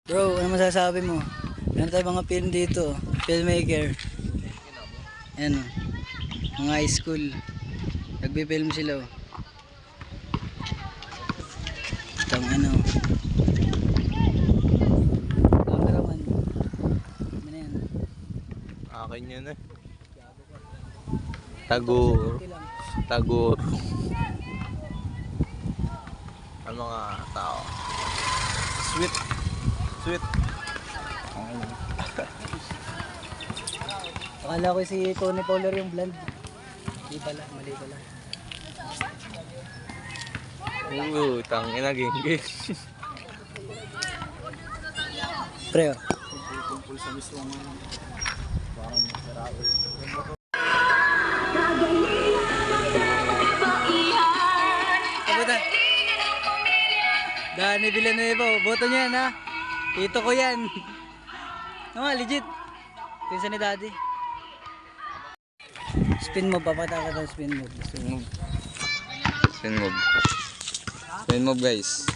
Bro, ano masasabi mo? Meron tayo mga film dito. Filmmaker. Ayan o. Mga high school. Nagbe-film sila o. Itang ano. Cameraman. Ano yan? Akin yun eh. Tagur. Tagur. Ang mga tao. Sweet. Sweet. Akala ko si Tony Fowler yung blonde. Di pala, mali pala. Tangina geng-geng. Pre o. Kumpul sa mismong parang masarap. Kabuta. Dani Villanueva, boto niya na. Ito ko yan. No, legit. Pinsan ni Daddy. Spin move, papataka ka ng spin move. Spin move. Spin move. Spin move guys.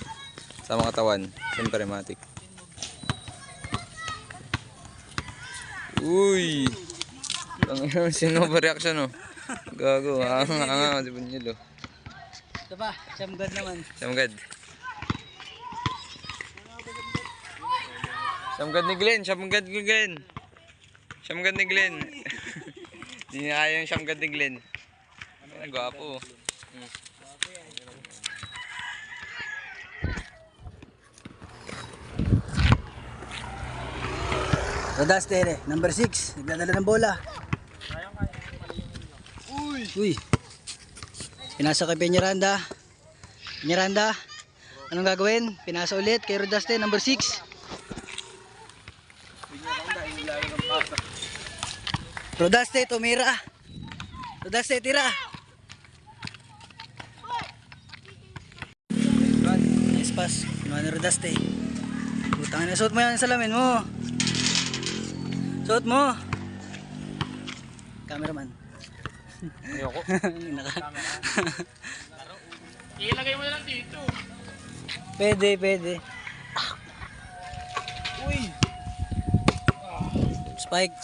Sa mga katawan. Siyempre matik. Uy! Ang sino ba reaction oh? Gago. Si Bunyelo. Ito pa, Shamgad naman. Siyamgad. Siyamgad ni Glenn. Siyamgad ni Glenn. Siyamgad ni Glenn. Hindi na kaya yung siyamgad ni Glenn. Ang gwapo. Rodas Tere, number 6. Nagdadala ng bola. Uy! Pinasa kay Peñaranda. Peñaranda, anong gagawin? Pinasa ulit kay Rodaste, number 6. Rodaste, tumira. Rodaste, tira. Nice pass. Ano Rodaste? Putang na, suot mo yan sa salamin mo. Suot mo. Cameraman. Ayoko. Ilagay mo na lang dito. Pwede, pwede. Uy! Spike.